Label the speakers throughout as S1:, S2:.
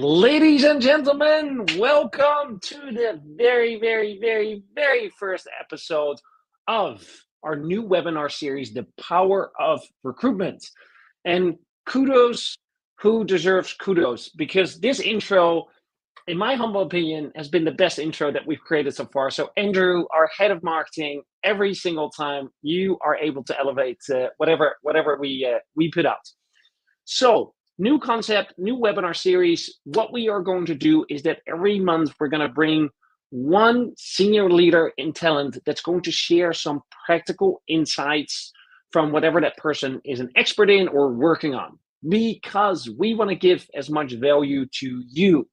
S1: Ladies and gentlemen, welcome to the very first episode of our new webinar series, The Power of Recruitment. And kudos who deserves kudos, because this intro, in my humble opinion, has been the best intro that we've created so far. So Andrew, our head of marketing, every single time you are able to elevate whatever we put out. So, new concept, new webinar series. What we are going to do is that every month we're going to bring one senior leader in talent that's going to share some practical insights from whatever that person is an expert in or working on, because we want to give as much value to you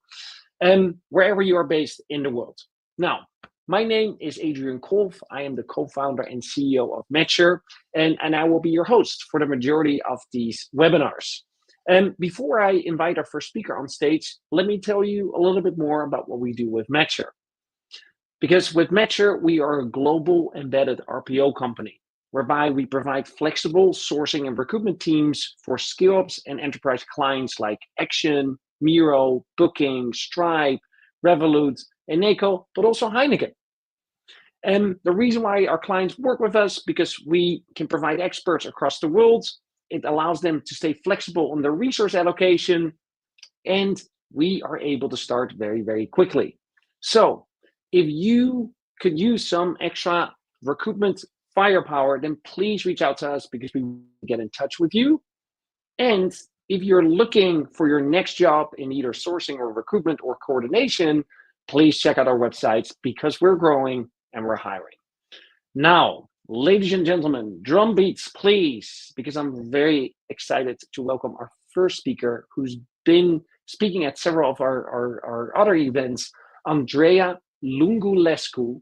S1: wherever you are based in the world. Now, my name is Adrian Kolf. I am the co-founder and CEO of Matcher, and I will be your host for the majority of these webinars. And before I invite our first speaker on stage, let me tell you a little bit more about what we do with Matcher. Because with Matcher, we are a global embedded RPO company, whereby we provide flexible sourcing and recruitment teams for scale-ups and enterprise clients like Action, Miro, Booking, Stripe, Revolut, Eneco, but also Heineken. And the reason why our clients work with us, because we can provide experts across the world. It allows them to stay flexible on their resource allocation, and we are able to start very quickly. So if you could use some extra recruitment firepower, then please reach out to us, because we get in touch with you. And if you're looking for your next job in either sourcing or recruitment or coordination, please check out our websites, because we're growing and we're hiring. Now, ladies and gentlemen, drum beats, please, because I'm very excited to welcome our first speaker, who's been speaking at several of our other events, Andreea Lungulescu,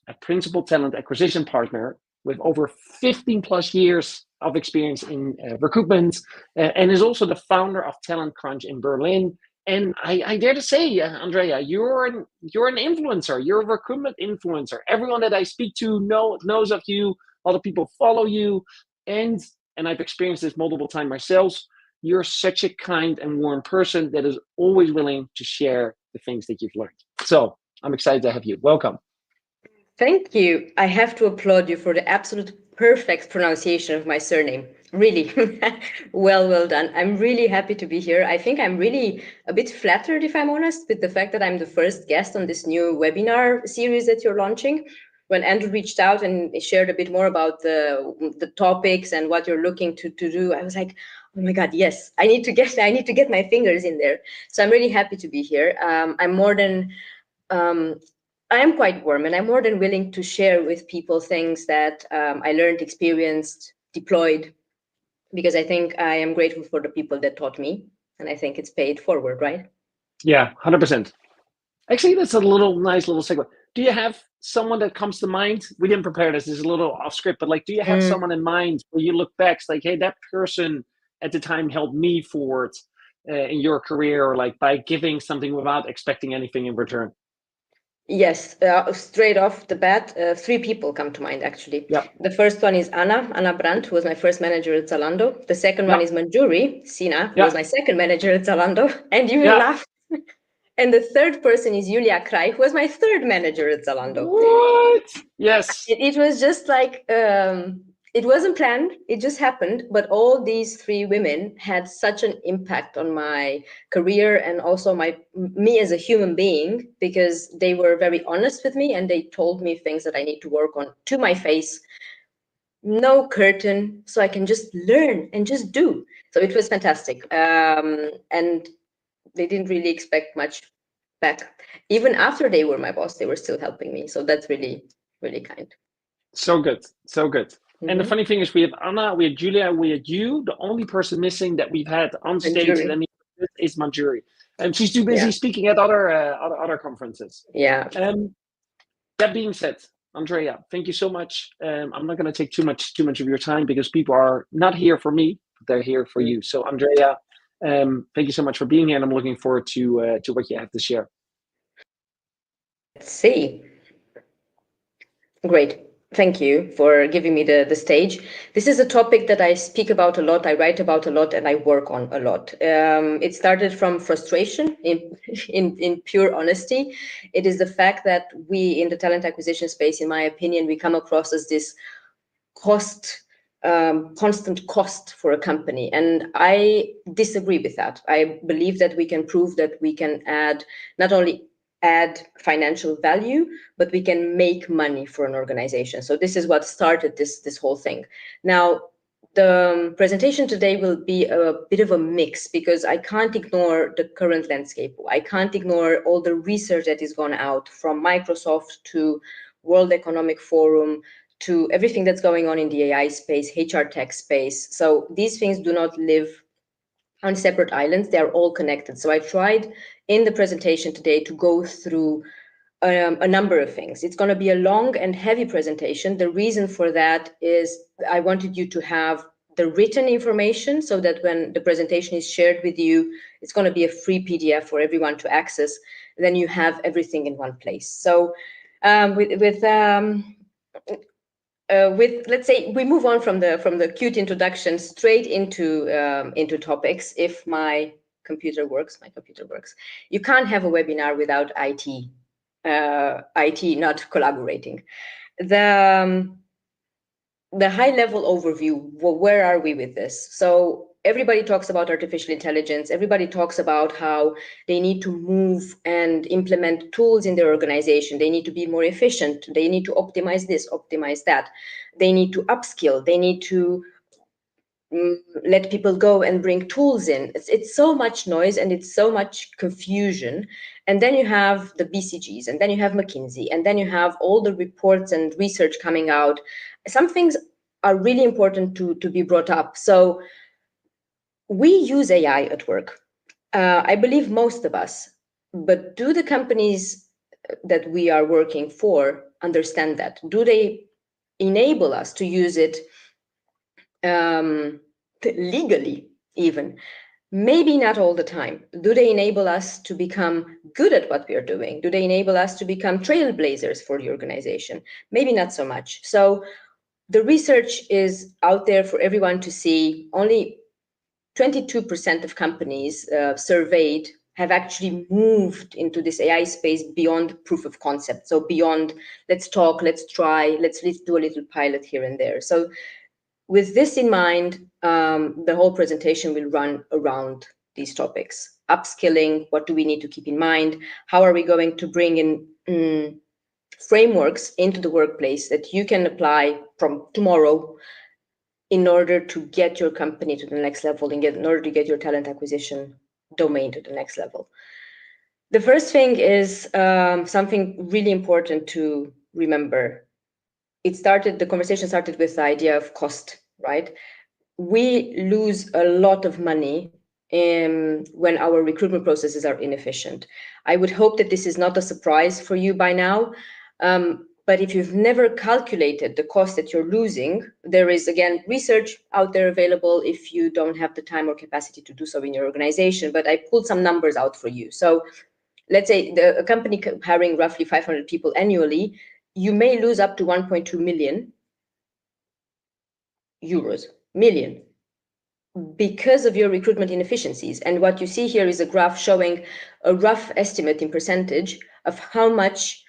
S1: a principal talent acquisition partner with over 15 plus years of experience in recruitment, and is also the founder of Talent Crunch in Berlin. And I dare to say, Andreea, you're an influencer. You're a recruitment influencer. Everyone that I speak to knows of you. A lot of people follow you, and I've experienced this multiple times myself. You're such a kind and warm person that is always willing to share the things that you've learned. So I'm excited to have you. Welcome.
S2: Thank you. I have to applaud you for the absolute perfect pronunciation of my surname. Really, well done. I'm really happy to be here. I think I'm really a bit flattered, if I'm honest, with the fact that I'm the first guest on this new webinar series that you're launching. When Andrew reached out and shared a bit more about the topics and what you're looking to do, I was like, oh my God, yes, I need to get my fingers in there. So I'm really happy to be here. I am quite warm, and I'm more than willing to share with people things that I learned, experienced, deployed, because I think I am grateful for the people that taught me, and I think it's paid forward, right?
S1: Yeah, 100%. Actually, that's a nice little segue. Do you have someone that comes to mind? We didn't prepare this. This is a little off script, but do you have someone in mind where you look back, it's like, hey, that person at the time helped me forward in your career, or by giving something without expecting anything in return?
S2: Yes, straight off the bat, 3 people come to mind, actually.
S1: Yep.
S2: The first one is Anna Brandt, who was my first manager at Zalando. The second one is Manjuri Sina, who was my second manager at Zalando. And you will laugh. And the third person is Julia Krai, who was my third manager at Zalando.
S1: What? Yes.
S2: It was just like, it wasn't planned, it just happened. But all these 3 women had such an impact on my career and also me as a human being, because they were very honest with me and they told me things that I need to work on to my face. No curtain, so I can just learn and just do. So it was fantastic. And they didn't really expect much back. Even after they were my boss, they were still helping me. So that's really, really kind.
S1: So good. And the funny thing is, we have Anna, we have Julia, we had you. The only person missing that we've had on stage is Manjuri, and she's too busy speaking at other conferences.
S2: Yeah.
S1: That being said, Andreea, thank you so much. I'm not going to take too much of your time, because people are not here for me; they're here for you. So, Andreea, thank you so much for being here, and I'm looking forward to what you have to share.
S2: Let's see. Great. Thank you for giving me the stage. This is a topic that I speak about a lot, I write about a lot, and I work on a lot. It started from frustration, in pure honesty. It is the fact that we, in the talent acquisition space, in my opinion, we come across as this constant cost for a company. And I disagree with that. I believe that we can prove that we can not only add financial value, but we can make money for an organization. So this is what started this whole thing. Now, the presentation today will be a bit of a mix because I can't ignore the current landscape. I can't ignore all the research that is gone out from Microsoft to World Economic Forum to everything that's going on in the AI space, HR tech space. So these things do not live on separate islands. They are all connected. So I tried in the presentation today to go through a number of things. It's going to be a long and heavy presentation. The reason for that is I wanted you to have the written information so that when the presentation is shared with you, it's going to be a free PDF for everyone to access. Then you have everything in one place. So with let's say we move on from the cute introduction straight into topics. If my computer works, You can't have a webinar without IT not collaborating. The high level overview, where are we with this? So everybody talks about artificial intelligence. Everybody talks about how they need to move and implement tools in their organization. They need to be more efficient. They need to optimize this, optimize that. They need to upskill. They need to let people go and bring tools in. It's so much noise and it's so much confusion. And then you have the BCGs, and then you have McKinsey, and then you have all the reports and research coming out. Some things are really important to be brought up. So we use AI at work. I believe most of us, but do the companies that we are working for understand that? Do they enable us to use it legally even? Maybe not all the time. Do they enable us to become good at what we are doing? Do they enable us to become trailblazers for the organization? Maybe not so much. So the research is out there for everyone to see. Only 22% of companies surveyed have actually moved into this AI space beyond proof of concept. So beyond, let's talk, let's try, let's do a little pilot here and there. So with this in mind, the whole presentation will run around these topics. Upskilling, what do we need to keep in mind? How are we going to bring in frameworks into the workplace that you can apply from tomorrow in order to get your company to the next level, in order to get your talent acquisition domain to the next level? The first thing is something really important to remember. The conversation started with the idea of cost, right? We lose a lot of money when our recruitment processes are inefficient. I would hope that this is not a surprise for you by now. But if you've never calculated the cost that you're losing, there is, again, research out there available if you don't have the time or capacity to do so in your organization. But I pulled some numbers out for you. So let's say a company hiring roughly 500 people annually, you may lose up to 1.2 million euros, because of your recruitment inefficiencies. And what you see here is a graph showing a rough estimate in percentage of how much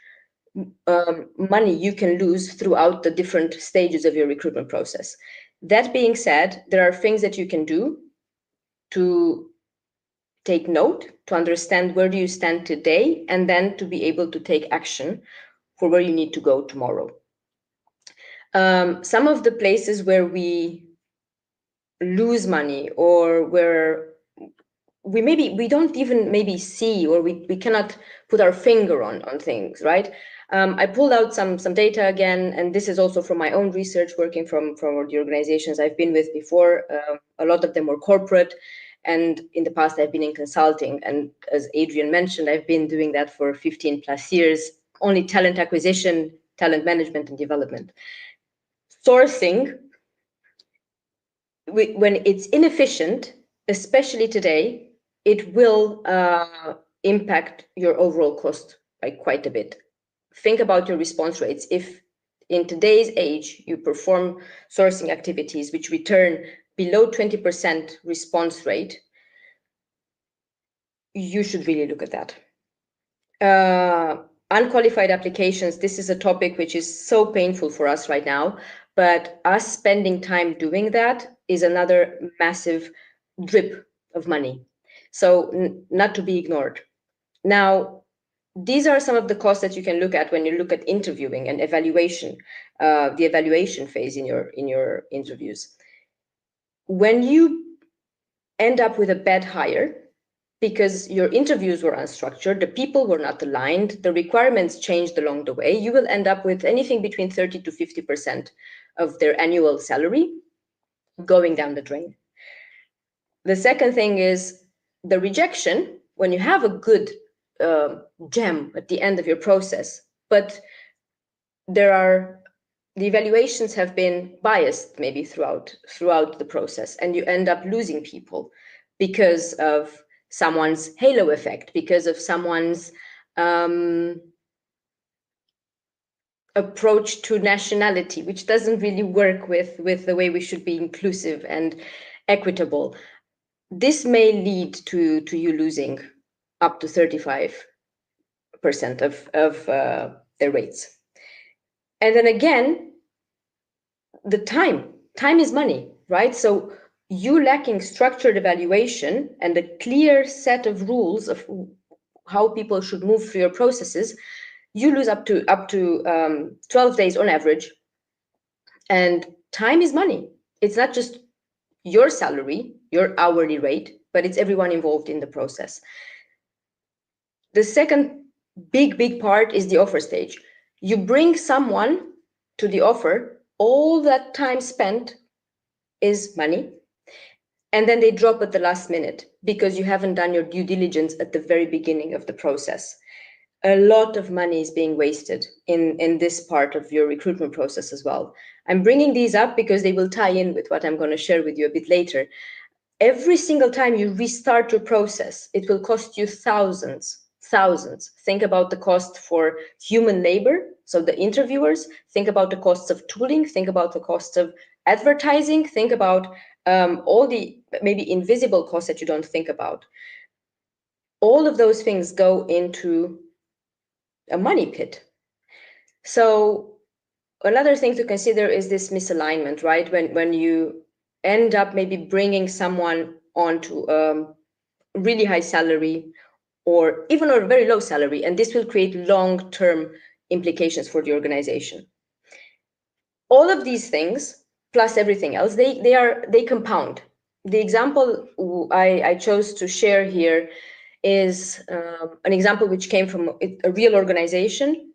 S2: money you can lose throughout the different stages of your recruitment process. That being said, there are things that you can do to take note, to understand where do you stand today, and then to be able to take action for where you need to go tomorrow. Some of the places where we lose money, or where we don't even maybe see, or we cannot put our finger on things, right? I pulled out some data again, and this is also from my own research, working from the organizations I've been with before. A lot of them were corporate, and in the past I've been in consulting. And as Adrian mentioned, I've been doing that for 15 plus years, only talent acquisition, talent management, and development. Sourcing, when it's inefficient, especially today, it will impact your overall cost by quite a bit. Think about your response rates. If in today's age, you perform sourcing activities which return below 20% response rate, you should really look at that. Unqualified applications, this is a topic which is so painful for us right now, but us spending time doing that is another massive drip of money. So not to be ignored. Now, these are some of the costs that you can look at when you look at interviewing and evaluation, the evaluation phase in your interviews. When you end up with a bad hire, because your interviews were unstructured, the people were not aligned, the requirements changed along the way, you will end up with anything between 30 to 50% of their annual salary going down the drain. The second thing is the rejection. When you have a good gem at the end of your process, but the evaluations have been biased maybe throughout the process, and you end up losing people because of someone's halo effect, because of someone's approach to nationality, which doesn't really work with the way we should be inclusive and equitable. This may lead to you losing up to 35% of their rates. And then again, the time is money, right? So you lacking structured evaluation and a clear set of rules of how people should move through your processes, you lose up to 12 days on average. And time is money. It's not just your salary, your hourly rate, but it's everyone involved in the process. The second big part is the offer stage. You bring someone to the offer, all that time spent is money, and then they drop at the last minute because you haven't done your due diligence at the very beginning of the process. A lot of money is being wasted in this part of your recruitment process as well. I'm bringing these up because they will tie in with what I'm going to share with you a bit later. Every single time you restart your process, it will cost you thousands. Think about the cost for human labor, so the interviewers. Think about the costs of tooling. Think about the cost of advertising. Think about all the maybe invisible costs that you don't think about. All of those things go into a money pit. So another thing to consider is this misalignment, right? When you end up maybe bringing someone onto really high salary or even a very low salary, and this will create long-term implications for the organization. All of these things, plus everything else, they compound. The example I chose to share here is an example which came from a real organization.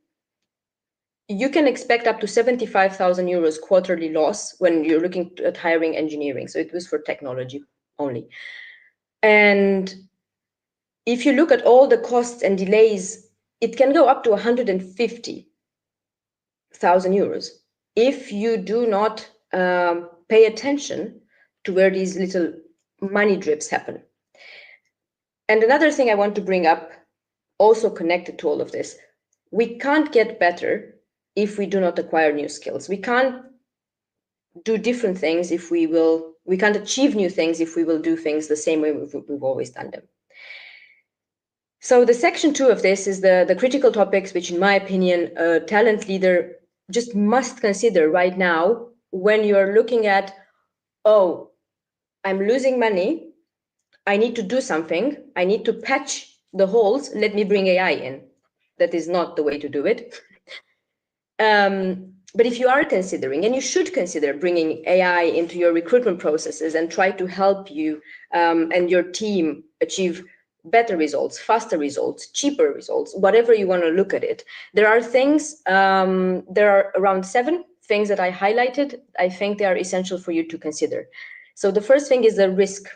S2: You can expect up to 75,000 euros quarterly loss when you're looking at hiring engineering. So it was for technology only. And if you look at all the costs and delays, it can go up to 150,000 euros if you do not pay attention to where these little money drips happen. And another thing I want to bring up, also connected to all of this, we can't get better if we do not acquire new skills. We can't do different things if we can't achieve new things if we will do things the same way we've always done them. So the section 2 of this is the critical topics, which in my opinion, a talent leader just must consider right now when you're looking at, oh, I'm losing money, I need to do something, I need to patch the holes, let me bring AI in. That is not the way to do it. But if you are considering, and you should consider bringing AI into your recruitment processes and try to help you and your team achieve better results, faster results, cheaper results, whatever you want to look at it. There are things, there are around 7 things that I highlighted. I think they are essential for you to consider. So the first thing is the risk.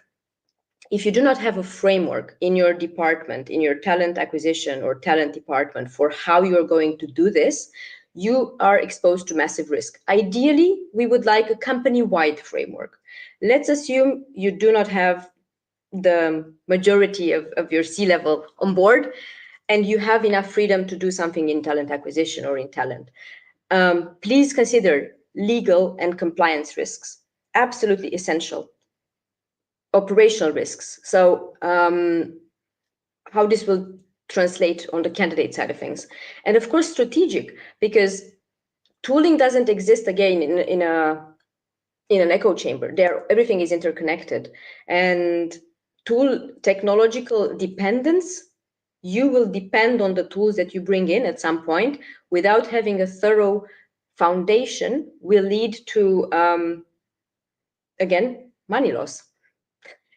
S2: If you do not have a framework in your department, in your talent acquisition or talent department for how you're going to do this, you are exposed to massive risk. Ideally, we would like a company-wide framework. Let's assume you do not have the majority of your C-level on board and you have enough freedom to do something in talent acquisition or in talent. Please consider legal and compliance risks. Absolutely essential. Operational risks. So how this will translate on the candidate side of things. And of course, strategic, because tooling doesn't exist again in an echo chamber. Everything is interconnected. And technological dependence, you will depend on the tools that you bring in at some point without having a thorough foundation will lead to, again, money loss.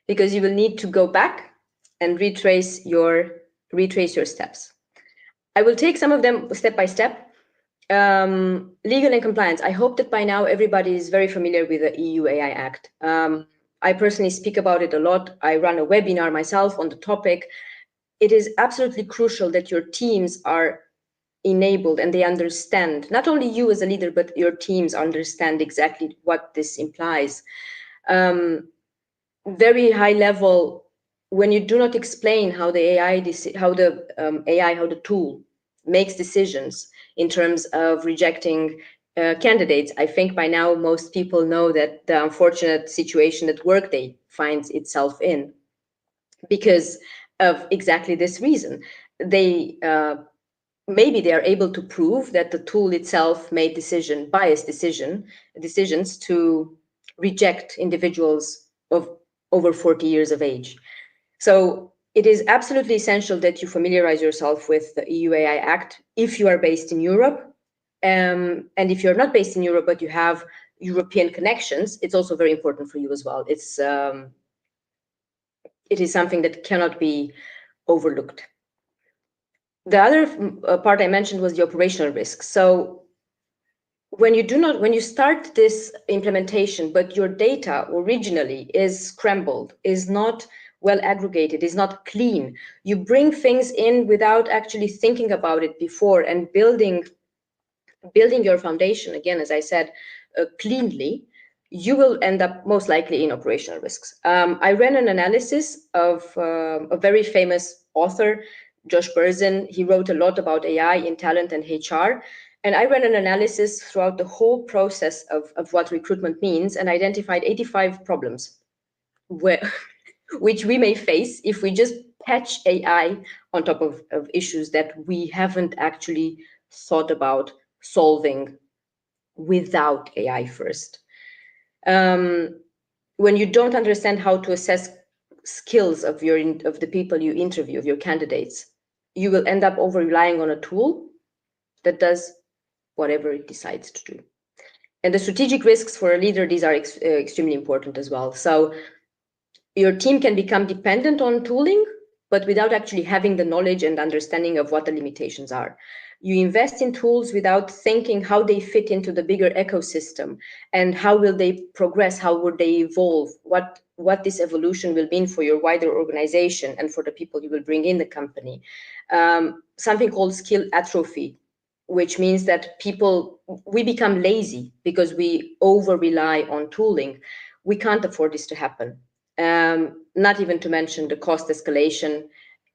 S2: Because you will need to go back and retrace your steps. I will take some of them step by step. Legal and compliance. I hope that by now everybody is very familiar with the EU AI Act. I personally speak about it a lot. I run a webinar myself on the topic. It is absolutely crucial that your teams are enabled and they understand, not only you as a leader, but your teams understand exactly what this implies. Very high level, when you do not explain how the how the tool makes decisions in terms of rejecting candidates, I think by now most people know that the unfortunate situation that Workday finds itself in, because of exactly this reason. Maybe they are able to prove that the tool itself made biased decisions to reject individuals of over 40 years of age. So it is absolutely essential that you familiarize yourself with the EU AI Act if you are based in Europe. And if you're not based in Europe, but you have European connections, it's also very important for you as well. It is something that cannot be overlooked. The other part I mentioned was the operational risk. So when you start this implementation, but your data originally is scrambled, is not well aggregated, is not clean, you bring things in without actually thinking about it before and building your foundation, again, as I said, cleanly, you will end up most likely in operational risks. I ran an analysis of a very famous author, Josh Berzin. He wrote a lot about AI in talent and HR. And I ran an analysis throughout the whole process of what recruitment means and identified 85 problems which we may face if we just patch AI on top of issues that we haven't actually thought about solving without AI first. When you don't understand how to assess skills of the people you interview, of your candidates, you will end up over relying on a tool that does whatever it decides to do. And the strategic risks for a leader, these are extremely important as well. So your team can become dependent on tooling, but without actually having the knowledge and understanding of what the limitations are. You invest in tools without thinking how they fit into the bigger ecosystem and how will they progress, how would they evolve, what this evolution will mean for your wider organization and for the people you will bring in the company. Something called skill atrophy, which means that we become lazy because we over-rely on tooling. We can't afford this to happen. Not even to mention the cost escalation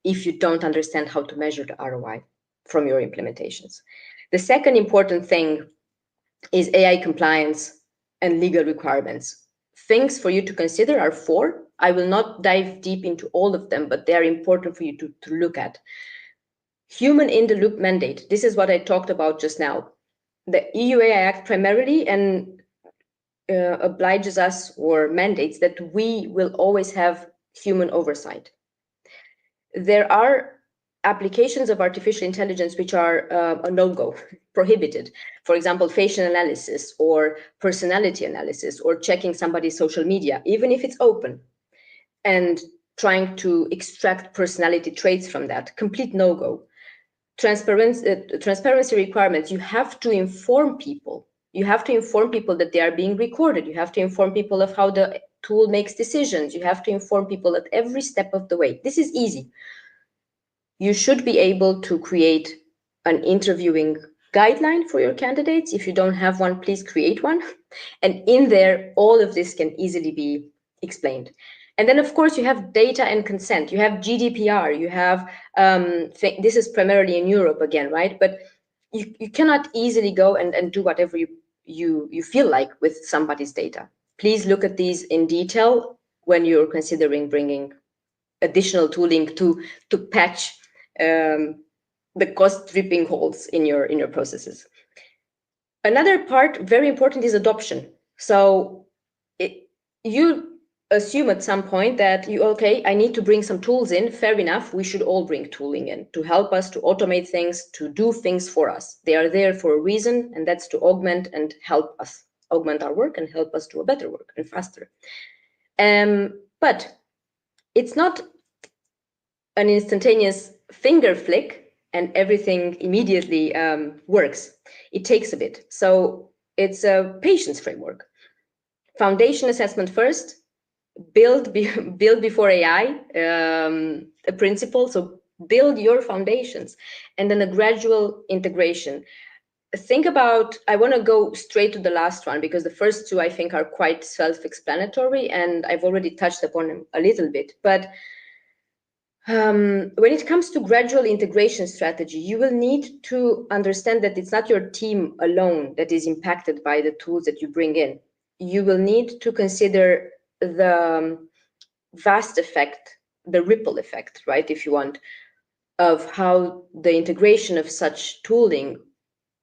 S2: if you don't understand how to measure the ROI from your implementations. The second important thing is AI compliance and legal requirements. Things for you to consider are 4. I will not dive deep into all of them, but they are important for you to look at. Human in the loop mandate. This is what I talked about just now. The EU AI Act primarily obliges us or mandates that we will always have human oversight. There are applications of artificial intelligence which are a no-go, prohibited. For example, facial analysis or personality analysis or checking somebody's social media, even if it's open, and trying to extract personality traits from that, complete no-go. Transparency requirements, you have to inform people. You have to inform people that they are being recorded. You have to inform people of how the tool makes decisions. You have to inform people at every step of the way. This is easy. You should be able to create an interviewing guideline for your candidates. If you don't have one, please create one. And in there, all of this can easily be explained. And then, of course, you have data and consent. You have GDPR. You have, this is primarily in Europe again, right? But you cannot easily go and do whatever you feel like with somebody's data. Please look at these in detail when you're considering bringing additional tooling to patch the cost dripping holes in your processes. Another part, very important, is adoption. So you assume at some point that okay, I need to bring some tools in. Fair enough, we should all bring tooling in to help us to automate things, to do things for us. They are there for a reason, and that's to augment and help us augment our work and help us do a better work and faster. But it's not an instantaneous finger flick and everything immediately works. It takes a bit. So it's a patience framework. Foundation assessment first, build before AI, a principle. So build your foundations, and then a gradual integration. Think about, I want to go straight to the last one because the first two I think are quite self-explanatory and I've already touched upon them a little bit. But when it comes to gradual integration strategy, you will need to understand that it's not your team alone that is impacted by the tools that you bring in. You will need to consider the vast effect, the ripple effect, right, if you want, of how the integration of such tooling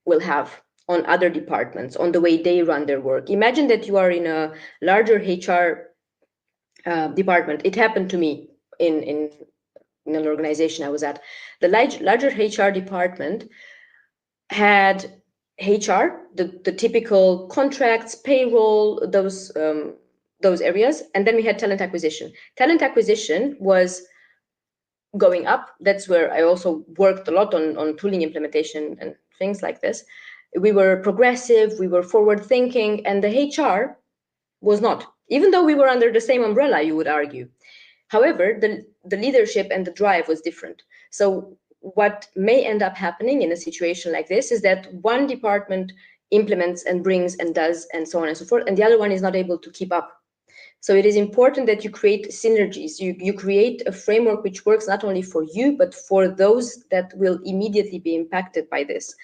S2: will have on other departments, on the way they run their work. Imagine that you are in a larger HR department. It happened to me in an organization I was at. The larger HR department had HR, the typical contracts, payroll, those areas, and then we had talent acquisition. Talent acquisition was going up. That's where I also worked a lot on tooling implementation and things like this. We were progressive, we were forward thinking, and the HR was not, even though we were under the same umbrella, you would argue. However, the leadership and the drive was different. So what may end up happening in a situation like this is that one department implements and brings and does and so on and so forth, and the other one is not able to keep up. So it is important that you create synergies. You create a framework which works not only for you, but for those that will immediately be impacted by this.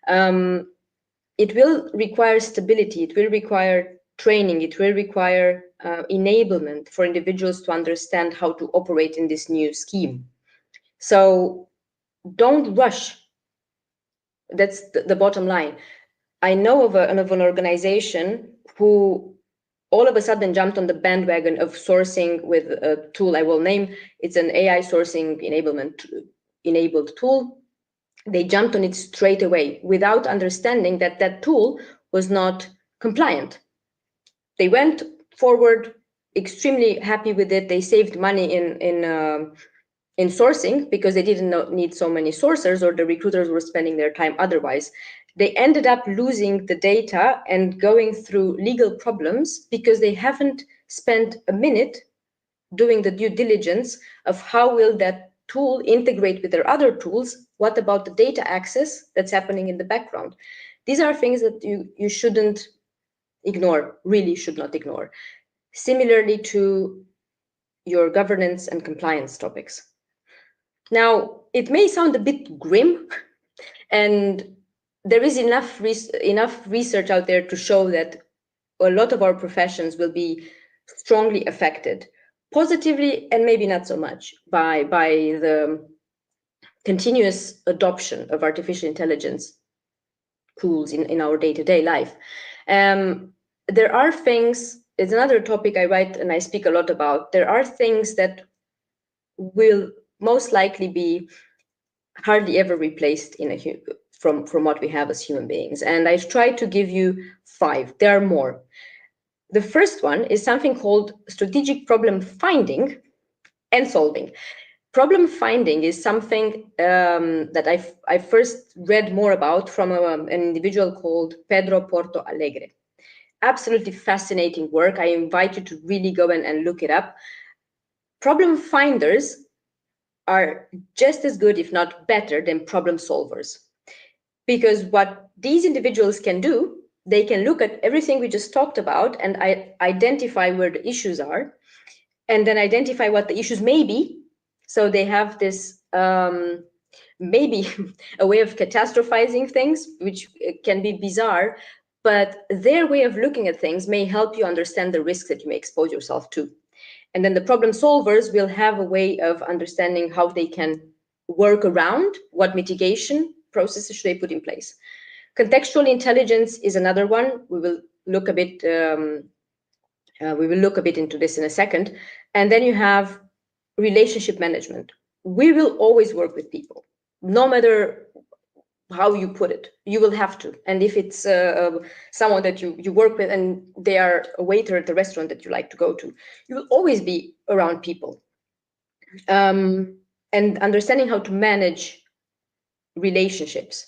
S2: It will require stability. It will require training. It will require enablement for individuals to understand how to operate in this new scheme. So don't rush. That's the bottom line. I know of an organization who all of a sudden jumped on the bandwagon of sourcing with a tool I will name. It's an AI sourcing enabled tool. They jumped on it straight away without understanding that that tool was not compliant. They went forward extremely happy with it. They saved money in sourcing because they didn't need so many sourcers, or the recruiters were spending their time otherwise. They ended up losing the data and going through legal problems because they haven't spent a minute doing the due diligence of how will that tool integrate with their other tools. What about the data access that's happening in the background? These are things that you shouldn't ignore, really should not ignore. Similarly to your governance and compliance topics. Now, it may sound a bit grim, and there is enough research out there to show that a lot of our professions will be strongly affected, positively and maybe not so much, by the continuous adoption of artificial intelligence tools in our day-to-day life. There are things, it's another topic I write and I speak a lot about. There are things that will most likely be hardly ever replaced from what we have as human beings. And I've tried to give you 5. There are more. The first one is something called strategic problem finding and solving. Problem finding is something that I first read more about from an individual called Pedro Porto Alegre. Absolutely fascinating work. I invite you to really go and look it up. Problem finders are just as good, if not better, than problem solvers. Because what these individuals can do, they can look at everything we just talked about and identify where the issues are, and then identify what the issues may be. So they have this maybe a way of catastrophizing things, which can be bizarre, but their way of looking at things may help you understand the risks that you may expose yourself to. And then the problem solvers will have a way of understanding how they can work around, what mitigation processes should they put in place. Contextual intelligence is another one. We will look a bit into this in a second. And then you have relationship management. We will always work with people, no matter how you put it. You will have to. And if it's someone that you work with and they are a waiter at the restaurant that you like to go to, you will always be around people. And understanding how to manage relationships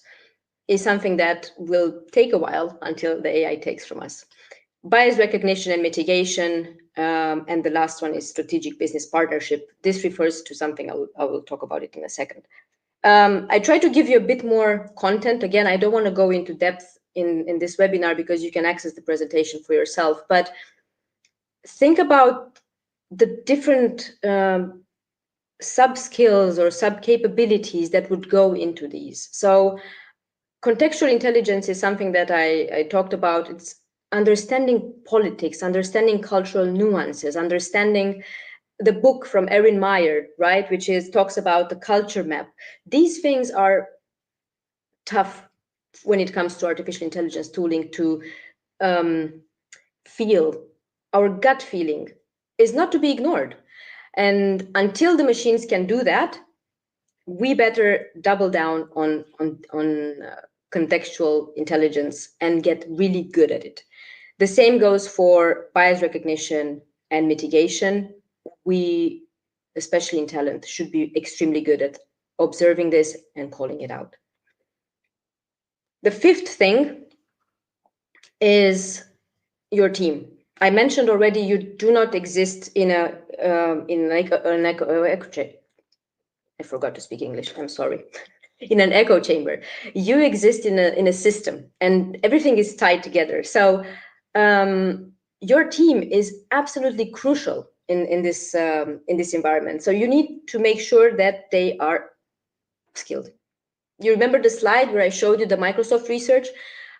S2: is something that will take a while until the AI takes from us. Bias recognition and mitigation, and the last one is strategic business partnership. This refers to something I will talk about it in a second. I try to give you a bit more content. Again, I don't want to go into depth in this webinar because you can access the presentation for yourself, but think about the different sub-skills or sub-capabilities that would go into these. So contextual intelligence is something that I talked about. It's understanding politics, understanding cultural nuances, understanding the book from Erin Meyer, right, which talks about the culture map. These things are tough when it comes to artificial intelligence tooling to feel. Our gut feeling is not to be ignored. And until the machines can do that, we better double down on contextual intelligence and get really good at it. The same goes for bias recognition and mitigation. We, especially in talent, should be extremely good at observing this and calling it out. The fifth thing is your team. I mentioned already you do not exist in an echo chamber. I forgot to speak English. I'm sorry. In an echo chamber, you exist in a system, and everything is tied together. So your team is absolutely crucial in this environment. So you need to make sure that they are skilled. You remember the slide where I showed you the Microsoft research?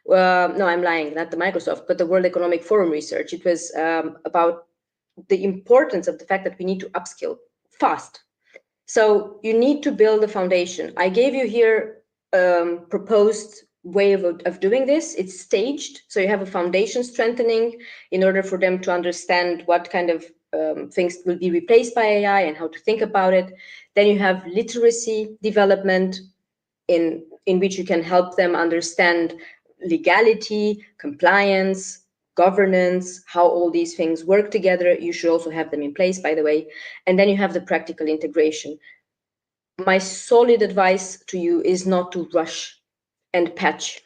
S2: No, I'm lying, not the Microsoft, but the World Economic Forum research. It was about the importance of the fact that we need to upskill fast. So you need to build a foundation. I gave you here proposed way of doing this. It's staged. So you have a foundation strengthening in order for them to understand what kind of things will be replaced by AI and how to think about it. Then you have literacy development in which you can help them understand legality, compliance, governance, how all these things work together. You should also have them in place, by the way. And then you have the practical integration. My solid advice to you is not to rush and patch.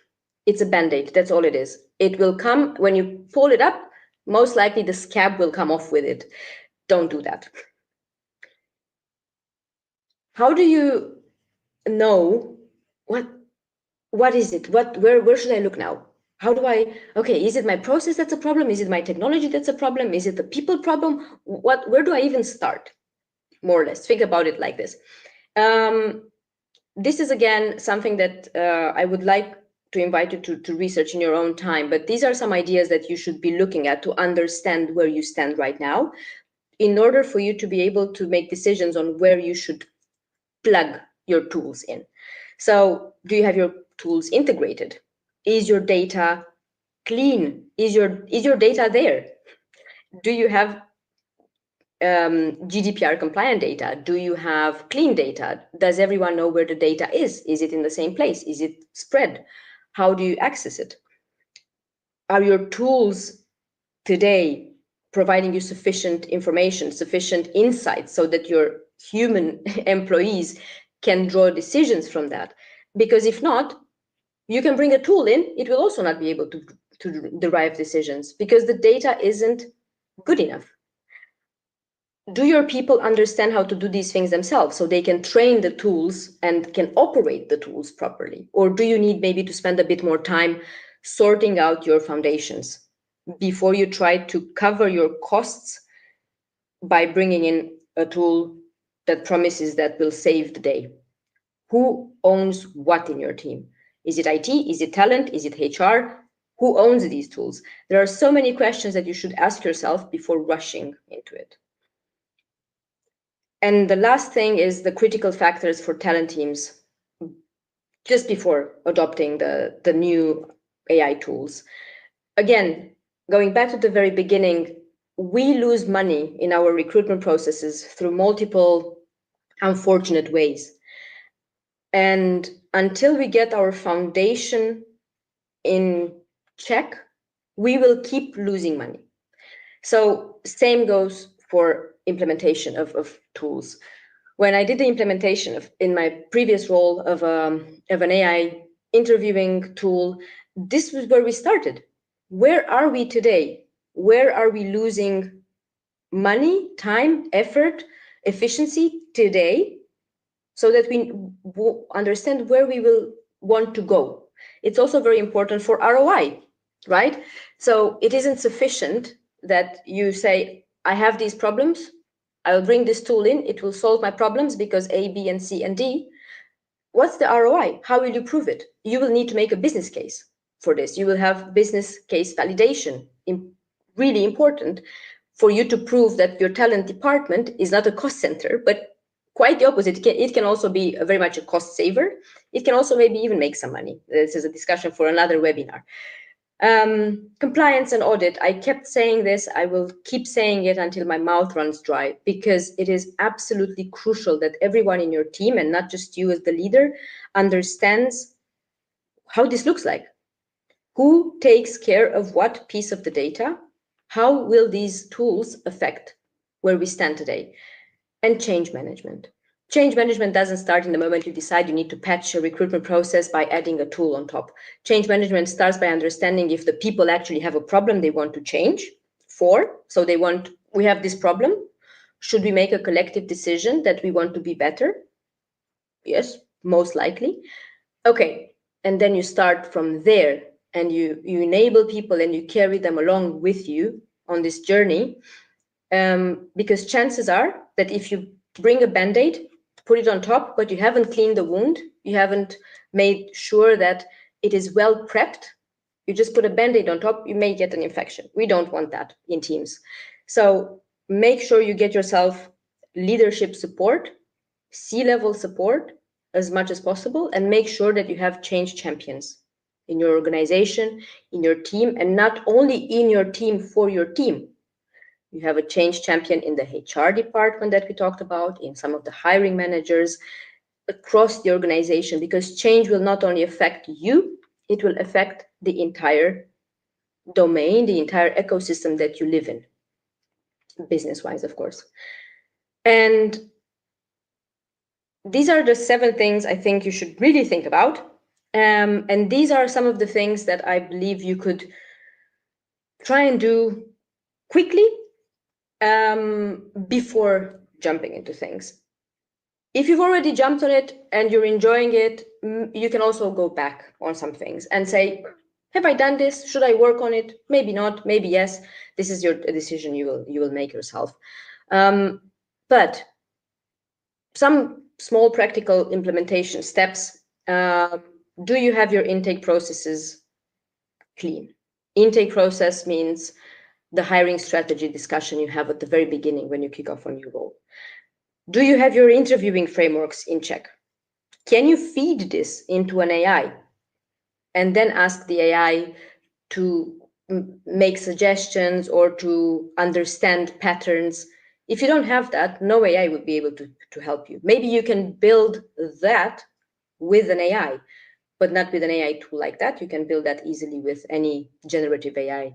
S2: It's a band-aid, that's all it is. It will come, when you pull it up, most likely the scab will come off with it. Don't do that. How do you know what is it? Where should I look now? How do okay, is it my process that's a problem? Is it my technology that's a problem? Is it the people problem? Where do I even start? More or less, think about it like this. This is, again, something that I would like to invite you to research in your own time, but these are some ideas that you should be looking at to understand where you stand right now, in order for you to be able to make decisions on where you should plug your tools in. So do you have your tools integrated? Is your data clean? Is your data there? Do you have GDPR compliant data? Do you have clean data? Does everyone know where the data is? Is it in the same place? Is it spread? How do you access it? Are your tools today providing you sufficient information, sufficient insights, so that your human employees can draw decisions from that? Because if not, you can bring a tool in, it will also not be able to derive decisions because the data isn't good enough. Do your people understand how to do these things themselves so they can train the tools and can operate the tools properly? Or do you need maybe to spend a bit more time sorting out your foundations before you try to cover your costs by bringing in a tool that promises that will save the day? Who owns what in your team? Is it IT? Is it talent? Is it HR? Who owns these tools? There are so many questions that you should ask yourself before rushing into it. And the last thing is the critical factors for talent teams just before adopting the new AI tools. Again, going back to the very beginning, we lose money in our recruitment processes through multiple unfortunate ways. And until we get our foundation in check, we will keep losing money. So same goes for implementation of tools. When I did the implementation in my previous role of an AI interviewing tool, this was where we started. Where are we today? Where are we losing money, time, effort, efficiency today, so that we understand where we will want to go? It's also very important for ROI, right? So it isn't sufficient that you say, I have these problems, I'll bring this tool in, it will solve my problems because A, B, and C, and D. What's the ROI? How will you prove it? You will need to make a business case for this. You will have business case validation, really important for you to prove that your talent department is not a cost center, but quite the opposite. It can also be very much a cost saver. It can also maybe even make some money. This is a discussion for another webinar. Compliance and audit. I kept saying this. I will keep saying it until my mouth runs dry, because it is absolutely crucial that everyone in your team, and not just you as the leader, understands how this looks like. Who takes care of what piece of the data? How will these tools affect where we stand today? And change management. Change management doesn't start in the moment you decide you need to patch a recruitment process by adding a tool on top. Change management starts by understanding if the people actually have a problem they want to change for. So we have this problem. Should we make a collective decision that we want to be better? Yes, most likely. Okay, and then you start from there, and you enable people and you carry them along with you on this journey, because chances are that if you bring a Band-Aid, put it on top, but you haven't cleaned the wound, you haven't made sure that it is well prepped, you just put a Band-Aid on top, you may get an infection. We don't want that in teams. So make sure you get yourself leadership support, C-level support as much as possible, and make sure that you have change champions in your organization, in your team, and not only in your team for your team. You have a change champion in the HR department that we talked about, in some of the hiring managers, across the organization, because change will not only affect you, it will affect the entire domain, the entire ecosystem that you live in, business-wise, of course. And these are the 7 things I think you should really think about. And these are some of the things that I believe you could try and do quickly before jumping into things. If you've already jumped on it and you're enjoying it, you can also go back on some things and say, have I done this? Should I work on it? Maybe not, maybe yes. This is your decision you will make yourself. But some small practical implementation steps. Do you have your intake processes clean? Intake process means the hiring strategy discussion you have at the very beginning when you kick off a new role. Do you have your interviewing frameworks in check? Can you feed this into an AI and then ask the AI to make suggestions or to understand patterns? If you don't have that, no AI would be able to help you. Maybe you can build that with an AI, but not with an AI tool like that. You can build that easily with any generative AI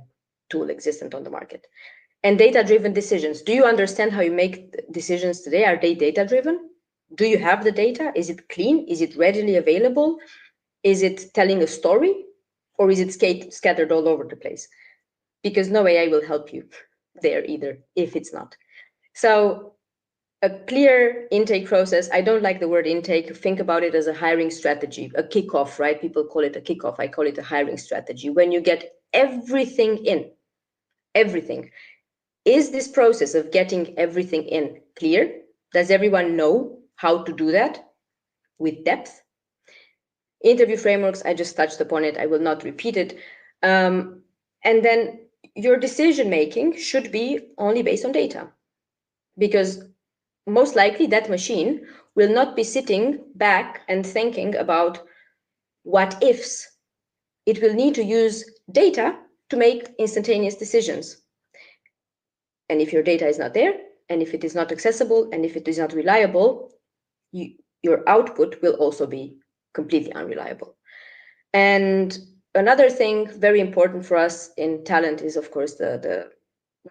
S2: tool existent on the market. And data-driven decisions. Do you understand how you make decisions today? Are they data-driven? Do you have the data? Is it clean? Is it readily available? Is it telling a story? Or is it scattered all over the place? Because no AI will help you there either, if it's not. So a clear intake process. I don't like the word intake. Think about it as a hiring strategy, a kickoff, right? People call it a kickoff. I call it a hiring strategy. When you get everything in, everything. Is this process of getting everything in clear? Does everyone know how to do that? with depth. Interview frameworks, I just touched upon it. I will not repeat it. And then your decision making should be only based on data, because most likely that machine will not be sitting back and thinking about what ifs. It will need to use data to make instantaneous decisions. And if your data is not there, and if it is not accessible, and if it is not reliable, your output will also be completely unreliable. And another thing very important for us in talent is, of course, the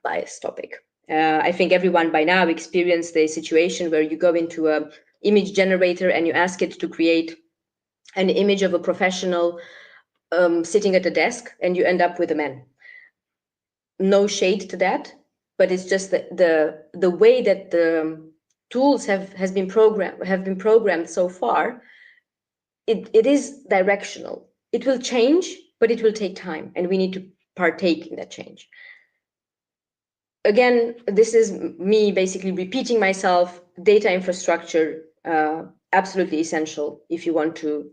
S2: bias topic. I think everyone by now experienced a situation where you go into an image generator and you ask it to create an image of a professional sitting at a desk, and you end up with a man. No shade to that, but it's just the way that the tools have been programmed so far. It is directional. It will change, but it will take time, and we need to partake in that change. Again, this is me basically repeating myself. Data infrastructure, absolutely essential if you want to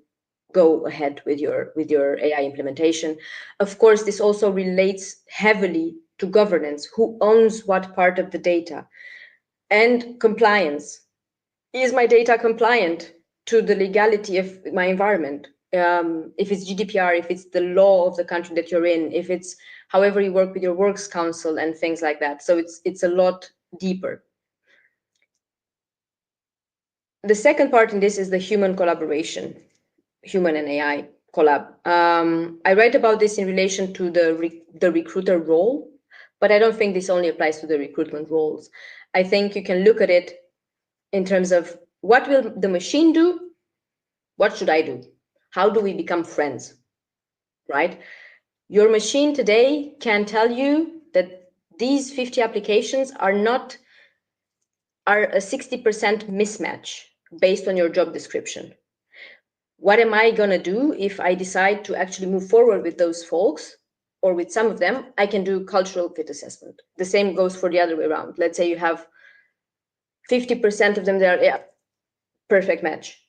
S2: go ahead with your AI implementation. Of course, this also relates heavily to governance. Who owns what part of the data? And compliance. Is my data compliant to the legality of my environment? If it's GDPR, if it's the law of the country that you're in, if it's however you work with your works council and things like that. So it's a lot deeper. The second part in this is the human collaboration, human and AI collab. I write about this in relation to the recruiter role, but I don't think this only applies to the recruitment roles. I think you can look at it in terms of what will the machine do? What should I do? How do we become friends, right? Your machine today can tell you that these 50 applications are a 60% mismatch based on your job description. What am I going to do if I decide to actually move forward with those folks, or with some of them? I can do cultural fit assessment. The same goes for the other way around. Let's say you have 50% of them that are perfect match.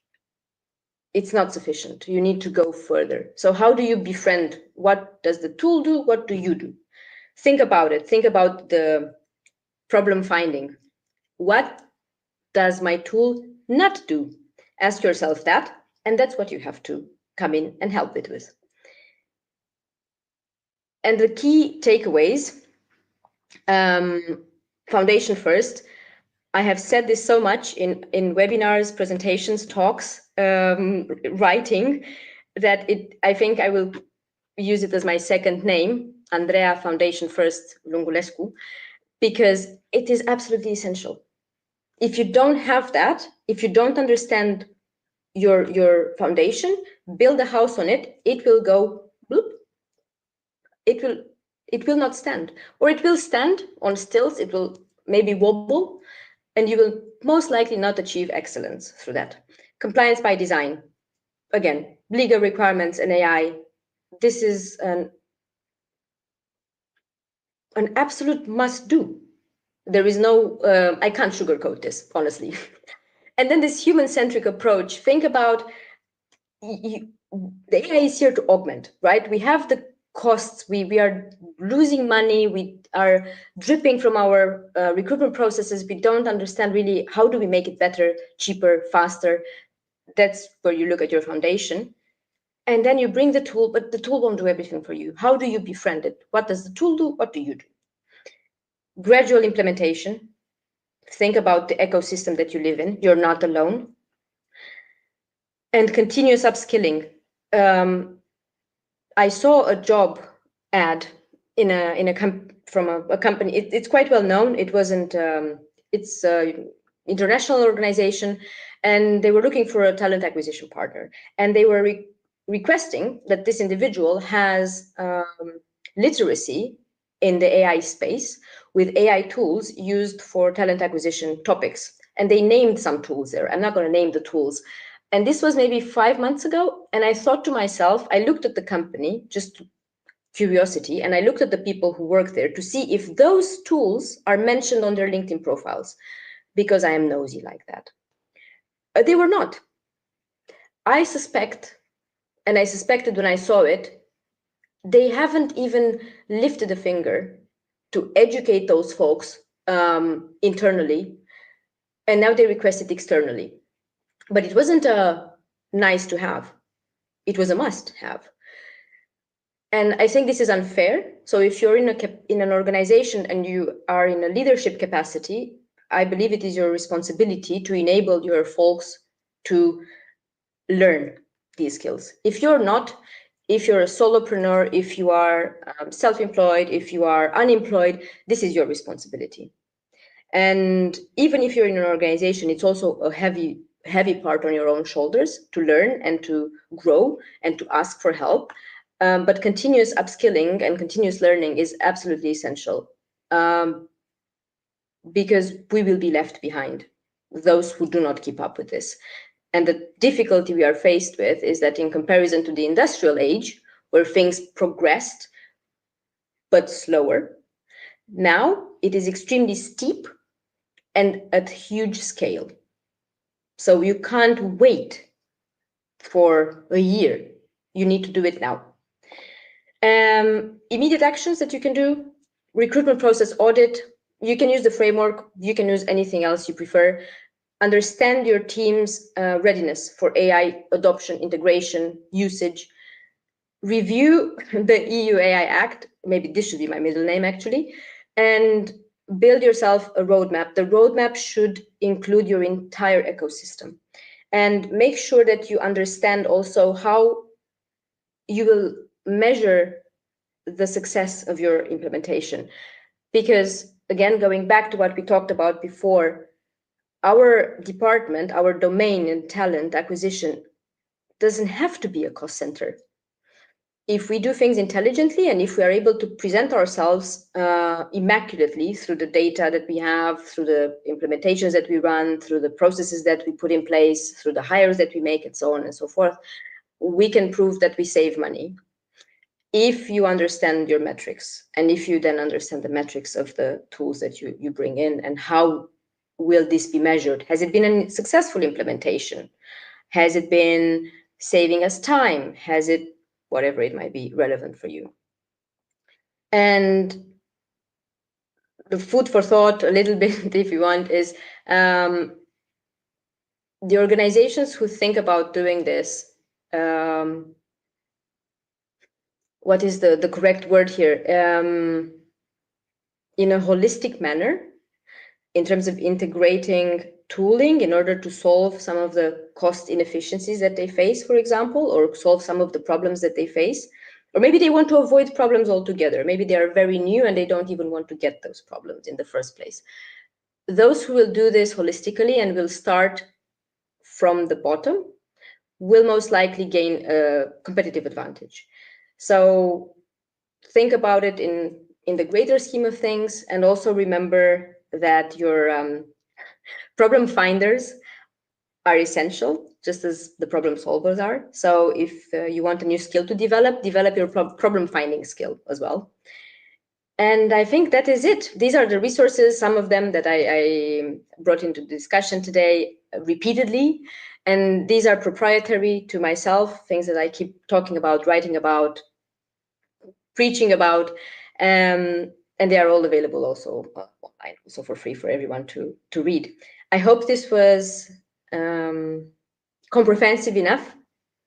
S2: It's not sufficient. You need to go further. So how do you befriend? What does the tool do? What do you do? Think about it. Think about the problem finding. What does my tool not do? Ask yourself that, and that's what you have to come in and help it with. And the key takeaways, foundation first. I have said this so much in webinars, presentations, talks, writing, that I think I will use it as my second name, Andreea Foundation First Lungulescu, because it is absolutely essential. If you don't have that, if you don't understand your foundation, build a house on it, it will go bloop. It will not stand, or it will stand on stilts, it will maybe wobble, and you will most likely not achieve excellence through that. Compliance by design. Again, legal requirements and AI. This is an absolute must do. There is no, I can't sugarcoat this, honestly. And then this human-centric approach. Think about, the AI is here to augment, right? We have the costs, we are losing money, we are dripping from our recruitment processes. We don't understand really how do we make it better, cheaper, faster. That's where you look at your foundation. And then you bring the tool, but the tool won't do everything for you. How do you befriend it? What does the tool do? What do you do? Gradual implementation. Think about the ecosystem that you live in. You're not alone. And continuous upskilling. I saw a job ad from a company. It's quite well known. It wasn't. It's an international organization, and they were looking for a talent acquisition partner. And they were requesting that this individual has literacy in the AI space with AI tools used for talent acquisition topics. And they named some tools there. I'm not going to name the tools. And this was maybe 5 months ago. And I thought to myself, I looked at the company, just curiosity, and I looked at the people who work there to see if those tools are mentioned on their LinkedIn profiles, because I am nosy like that. They were not. I suspect, and I suspected when I saw it, they haven't even lifted a finger to educate those folks internally, and now they request it externally. But it wasn't a nice to have, it was a must have. And I think this is unfair. So if you're in an organization and you are in a leadership capacity, I believe it is your responsibility to enable your folks to learn these skills. If you're not, if you're a solopreneur, if you are self-employed, if you are unemployed, this is your responsibility. And even if you're in an organization, it's also a heavy part on your own shoulders to learn and to grow and to ask for help. But continuous upskilling and continuous learning is absolutely essential, because we will be left behind, those who do not keep up with this. And the difficulty we are faced with is that in comparison to the industrial age, where things progressed but slower, now it is extremely steep and at huge scale. So you can't wait for a year. You need to do it now. Immediate actions that you can do: recruitment process audit. You can use the framework. You can use anything else you prefer. Understand your team's readiness for AI adoption, integration, usage. Review the EU AI Act. Maybe this should be my middle name, actually. And build yourself a roadmap. The roadmap should include your entire ecosystem. And make sure that you understand also how you will measure the success of your implementation. Because, again, going back to what we talked about before, our department, our domain in talent acquisition doesn't have to be a cost center. If we do things intelligently and if we are able to present ourselves immaculately through the data that we have, through the implementations that we run, through the processes that we put in place, through the hires that we make, and so on and so forth, we can prove that we save money. If you understand your metrics, and if you then understand the metrics of the tools that you bring in, and how will this be measured? Has it been a successful implementation? Has it been saving us time? Has it, whatever it might be, relevant for you? And the food for thought a little bit, if you want, is the organizations who think about doing this, what is the correct word here? In a holistic manner, in terms of integrating tooling in order to solve some of the cost inefficiencies that they face, for example, or solve some of the problems that they face. Or maybe they want to avoid problems altogether. Maybe they are very new and they don't even want to get those problems in the first place. Those who will do this holistically and will start from the bottom will most likely gain a competitive advantage. So think about it in the greater scheme of things, and also remember that your problem finders are essential, just as the problem solvers are. So if you want a new skill to develop your problem finding skill as well. And I think that is it. These are the resources, some of them that I brought into the discussion today repeatedly. And these are proprietary to myself, things that I keep talking about, writing about, preaching about. And they are all available also online, also for free for everyone to read. I hope this was comprehensive enough.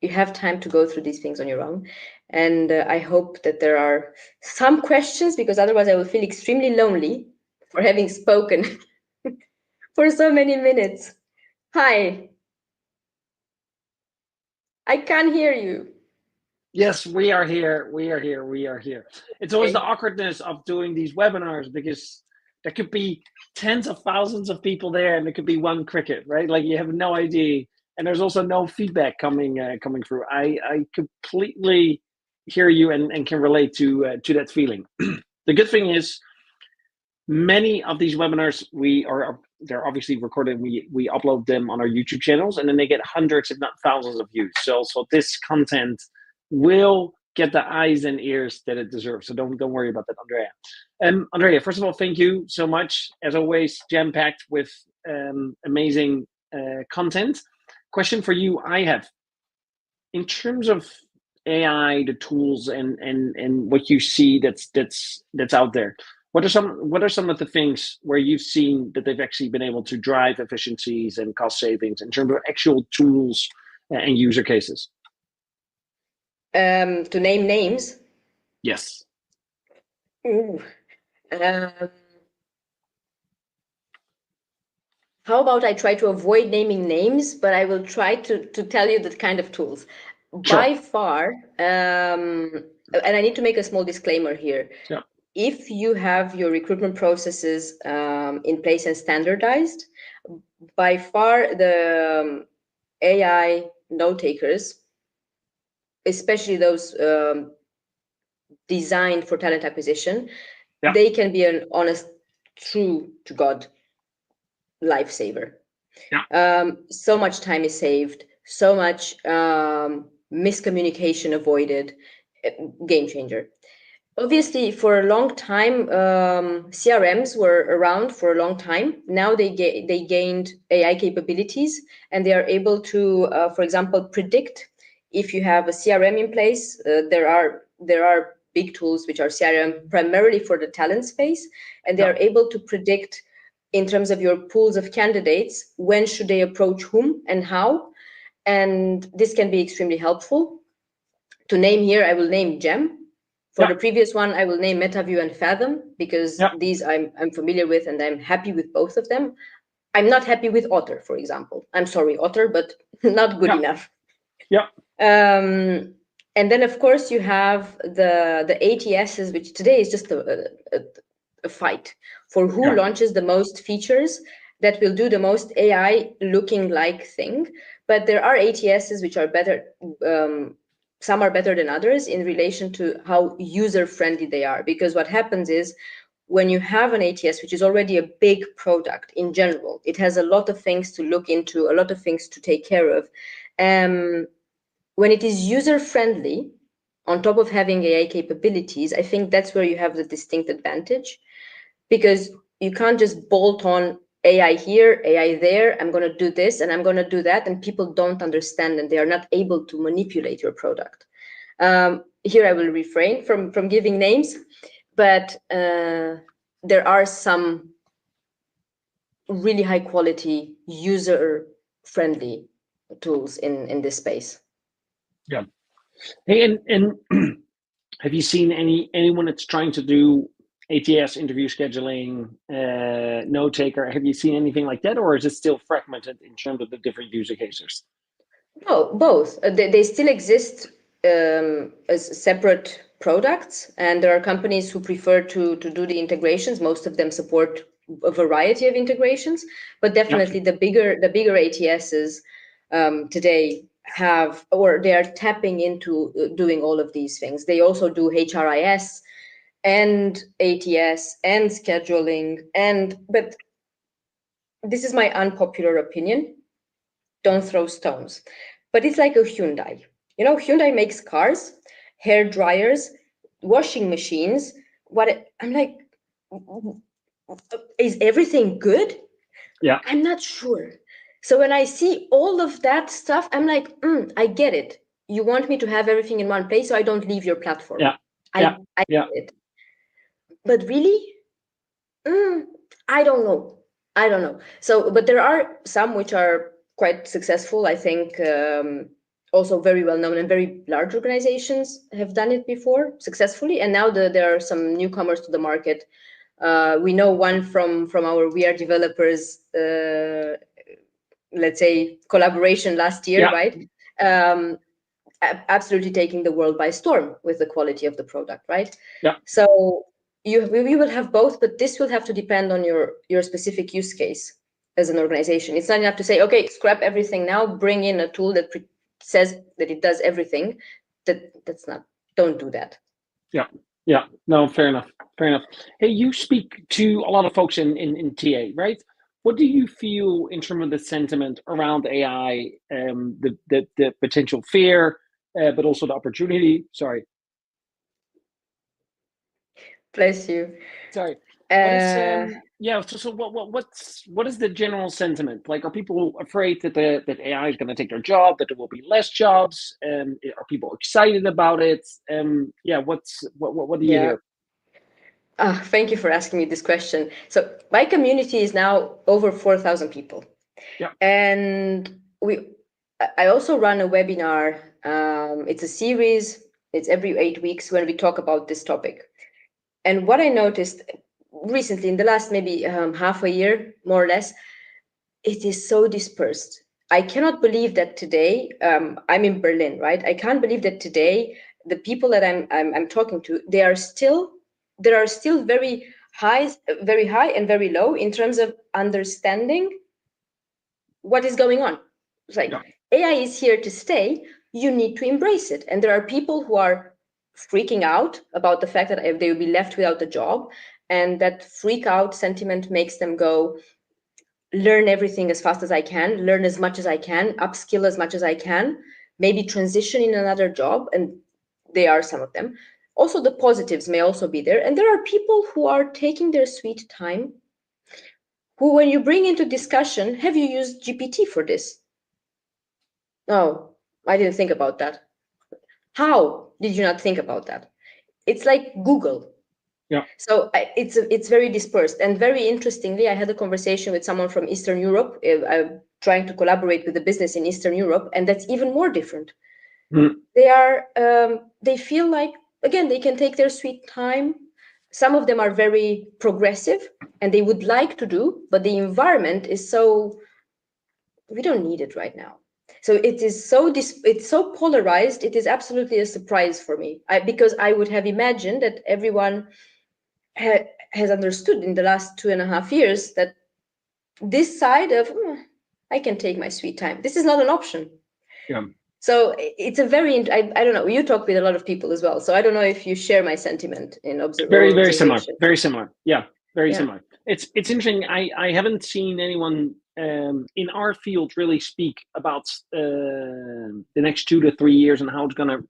S2: You have time to go through these things on your own. And I hope that there are some questions, because otherwise I will feel extremely lonely for having spoken for so many minutes. Hi. I can't hear you.
S1: Yes, we are here. We are here. We are here. It's always the
S2: Okay.
S1: awkwardness of doing these webinars, because there could be tens of thousands of people there, and there could be one cricket, right? Like, you have no idea, and there's also no feedback coming through. I completely hear you and can relate to that feeling. The good thing is, many of these webinars they're obviously recorded. We upload them on our YouTube channels, and then they get hundreds, if not thousands, of views. So this content will get the eyes and ears that it deserves. So don't worry about that, Andreea. Andreea, first of all, thank you so much. As always, jam-packed with amazing content. Question for you I have: in terms of AI, the tools, and what you see that's out there, what are some of the things where you've seen that they've actually been able to drive efficiencies and cost savings in terms of actual tools and user cases?
S2: To name names.
S1: Yes.
S2: Ooh. How about I try to avoid naming names, but I will try to tell you the kind of tools.
S1: Sure.
S2: By far, and I need to make a small disclaimer here.
S1: Yeah.
S2: If you have your recruitment processes in place and standardized, by far the AI note takers, especially those designed for talent acquisition,
S1: Yeah.
S2: they can be an honest, true to God lifesaver.
S1: Yeah.
S2: So much time is saved, so much miscommunication avoided, game changer. Obviously, for a long time, CRMs were around for a long time. Now they gained AI capabilities, and they are able to, for example, predict if you have a CRM in place. There are big tools which are CRM primarily for the talent space, and they
S1: Yeah.
S2: are able to predict in terms of your pools of candidates when should they approach whom and how, and this can be extremely helpful. To name here, I will name Gem. For
S1: Yeah.
S2: the previous one, I will name MetaView and Fathom because
S1: Yeah.
S2: these I'm familiar with and I'm happy with both of them. I'm not happy with Otter, for example. I'm sorry, Otter, but not good
S1: Yeah.
S2: enough.
S1: Yeah.
S2: And then, of course, you have the ATSs, which today is just a fight for who
S1: Yeah.
S2: launches the most features that will do the most AI looking like thing. But there are ATSs which are better. Some are better than others in relation to how user friendly they are. Because what happens is when you have an ATS, which is already a big product in general, it has a lot of things to look into, a lot of things to take care of. When it is user friendly, on top of having AI capabilities, I think that's where you have the distinct advantage, because you can't just bolt on AI here, AI there, I'm going to do this and I'm going to do that, and people don't understand and they are not able to manipulate your product. Here I will refrain from giving names, but there are some really high quality, user friendly tools in this space.
S1: Yeah. Hey, and have you seen anyone that's trying to do ATS interview scheduling, note taker? Have you seen anything like that, or is it still fragmented in terms of the different user cases?
S2: No, both. They still exist as separate products, and there are companies who prefer to do the integrations. Most of them support a variety of integrations, but
S1: Yeah.
S2: definitely the bigger ATSs today have, or they are tapping into doing all of these things. They also do HRIS and ATS and scheduling, but this is my unpopular opinion. Don't throw stones. But it's like a Hyundai. Hyundai makes cars, hair dryers, washing machines. I'm like, is everything good?
S1: Yeah.
S2: I'm not sure. So when I see all of that stuff, I'm like, I get it. You want me to have everything in one place so I don't leave your platform.
S1: Yeah.
S2: I
S1: Yeah.
S2: I
S1: Yeah.
S2: get it. But really, I don't know. I don't know. So, but there are some which are quite successful. I think also very well known and very large organizations have done it before successfully. And now there are some newcomers to the market. We know one from our We Are developers, let's say, collaboration last year,
S1: Yeah.
S2: right? Absolutely taking the world by storm with the quality of the product, right?
S1: Yeah.
S2: So we will have both, but this will have to depend on your specific use case as an organization. It's not enough to say, okay, scrap everything now, bring in a tool that says that it does everything. That's not. Don't do that.
S1: Yeah. Yeah. No, fair enough. Fair enough. Hey, you speak to a lot of folks in TA, right? What do you feel in terms of the sentiment around AI, the potential fear, but also the opportunity? Sorry.
S2: Bless you.
S1: Sorry. What is
S2: Uh,
S1: Yeah. So what is the general sentiment? Like, are people afraid that that AI is going to take their job? That there will be less jobs? Are people excited about it? Yeah. What do you
S2: Yeah.
S1: hear?
S2: Thank you for asking me this question. So my community is now over 4,000 people.
S1: Yeah.
S2: And I also run a webinar. It's a series. It's every 8 weeks when we talk about this topic. And what I noticed recently, in the last maybe half a year, more or less, it is so dispersed. I cannot believe that today, I'm in Berlin, right? I can't believe that today the people that I'm talking to, there are still very high and very low in terms of understanding what is going on. It's like
S1: Yeah.
S2: AI is here to stay. You need to embrace it. And there are people who are freaking out about the fact that they will be left without a job. And that freak out sentiment makes them go, learn everything as fast as I can, learn as much as I can, upskill as much as I can, maybe transition in another job. And they are some of them. Also, the positives may also be there. And there are people who are taking their sweet time, who, when you bring into discussion, have you used GPT for this? No, I didn't think about that. How did you not think about that? It's like Google.
S1: Yeah.
S2: So it's very dispersed. And very interestingly, I had a conversation with someone from Eastern Europe. I'm trying to collaborate with a business in Eastern Europe, and that's even more different.
S1: Mm.
S2: They feel like, again, they can take their sweet time. Some of them are very progressive and they would like to do, but the environment is so, we don't need it right now. So it is it's so polarized. It is absolutely a surprise for me, because I would have imagined that everyone has understood in the last 2.5 years that this side of I can take my sweet time, this is not an option.
S1: Yeah.
S2: So it's a very, I don't know, you talk with a lot of people as well, so I don't know if you share my sentiment in
S1: Very similar.
S2: observation.
S1: Very similar. Yeah. Very
S2: Yeah.
S1: similar. It's interesting. I haven't seen anyone in our field really speak about the next 2 to 3 years and how it's going to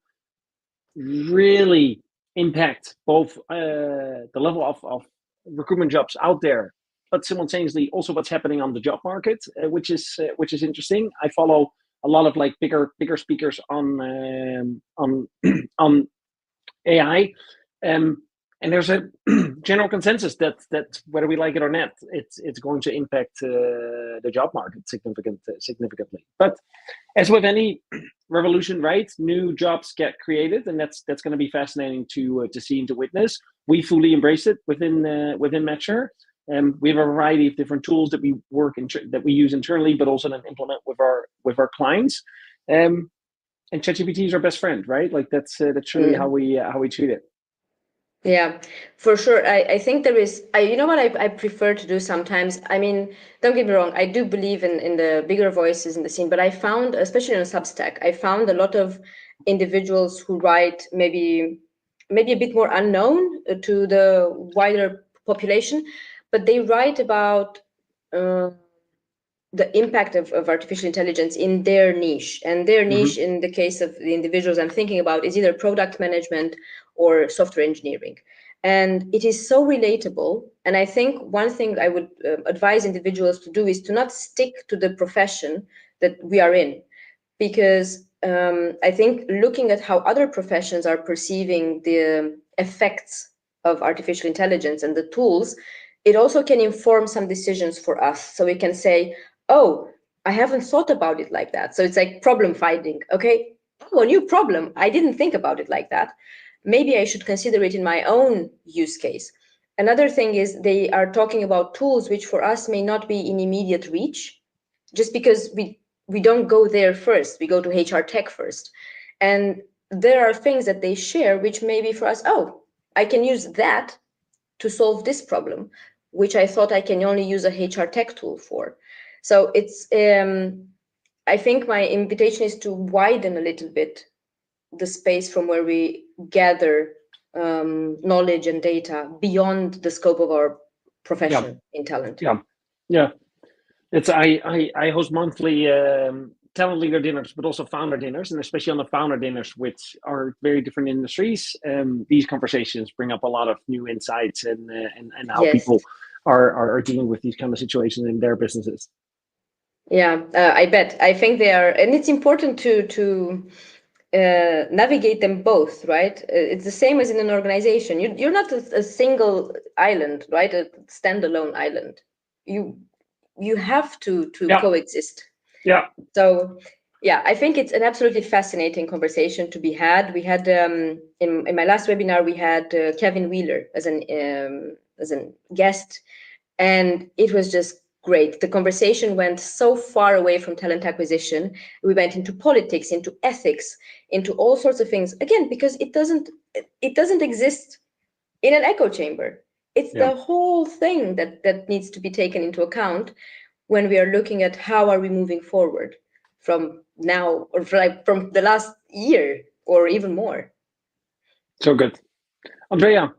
S1: really impact both the level of recruitment jobs out there, but simultaneously also what's happening on the job market, which is interesting. I follow a lot of like bigger speakers on on AI, and there's a general consensus that whether we like it or not, it's going to impact the job market significantly. But as with any revolution, right, new jobs get created, and that's going to be fascinating to see and to witness. We fully embrace it within Matcher. We have a variety of different tools that we that we use internally, but also then implement with our clients. And ChatGPT is our best friend, right? Like that's really how we treat it.
S2: Yeah, for sure. I think there is, you know what I prefer to do sometimes? I mean, don't get me wrong, I do believe in the bigger voices in the scene, but I found, especially on Substack, I found a lot of individuals who write maybe a bit more unknown to the wider population, but they write about the impact of artificial intelligence in their niche. And their niche, in the case of the individuals I'm thinking about, is either product management or software engineering. And it is so relatable. And I think one thing I would advise individuals to do is to not stick to the profession that we are in, because I think looking at how other professions are perceiving the effects of artificial intelligence and the tools, it also can inform some decisions for us. So we can say, oh, I haven't thought about it like that. So it's like problem finding. Okay, oh, a new problem. I didn't think about it like that. Maybe I should consider it in my own use case. Another thing is they are talking about tools which for us may not be in immediate reach, just because we don't go there first. We go to HR tech first. And there are things that they share which maybe for us, oh, I can use that to solve this problem, which I thought I can only use a HR tech tool for. So it's, I think my invitation is to widen a little bit the space from where we gather knowledge and data beyond the scope of our
S1: Yeah,
S2: profession in talent.
S1: yeah. It's I host monthly talent leader dinners, but also founder dinners, and especially on the founder dinners, which are very different industries. These conversations bring up a lot of new insights and how
S2: Yes.
S1: people are dealing with these kind of situations in their businesses.
S2: Yeah, I bet. I think they are, and it's important to navigate them both, right? It's the same as in an organization. You're not a single island, right? A standalone island. You have to
S1: Yeah.
S2: coexist.
S1: Yeah.
S2: So yeah, I think it's an absolutely fascinating conversation to be had. We had in my last webinar we had Kevin Wheeler as a guest, and it was just great. The conversation went so far away from talent acquisition. We went into politics, into ethics, into all sorts of things. Again, because it doesn't exist in an echo chamber. It's the whole thing that needs to be taken into account when we are looking at how are we moving forward from now, or from the last year or even more.
S1: So good. Andreea,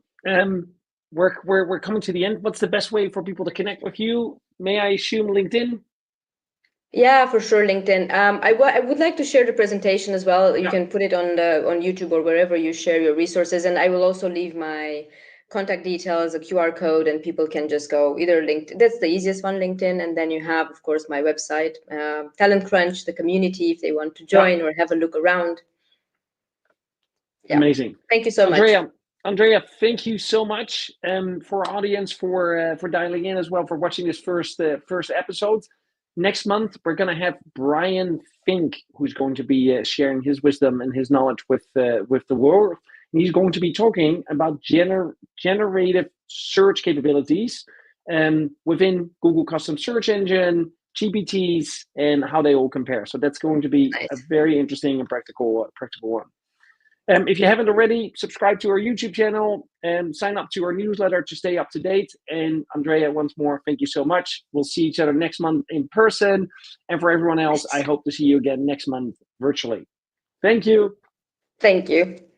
S1: we're coming to the end. What's the best way for people to connect with you? May I assume LinkedIn?
S2: Yeah, for sure, LinkedIn. I would like to share the presentation as well. You can put it on YouTube or wherever you share your resources, and I will also leave my contact details, a QR code, and people can just go either LinkedIn. That's the easiest one, LinkedIn, and then you have, of course, my website, Talent Crunch, the community, if they want to join or have a look around. Yeah.
S1: Amazing.
S2: Thank you so much.
S1: Andreea, thank you so much for our audience for dialing in as well, for watching this first episode. Next month, we're going to have Brian Fink, who's going to be sharing his wisdom and his knowledge with the world. And he's going to be talking about generative search capabilities within Google Custom Search Engine, GPTs, and how they all compare. So that's going to be a very interesting and practical one. If you haven't already, subscribe to our YouTube channel and sign up to our newsletter to stay up to date. And Andreea, once more, thank you so much. We'll see each other next month in person. And for everyone else, I hope to see you again next month virtually. Thank you.
S2: Thank you.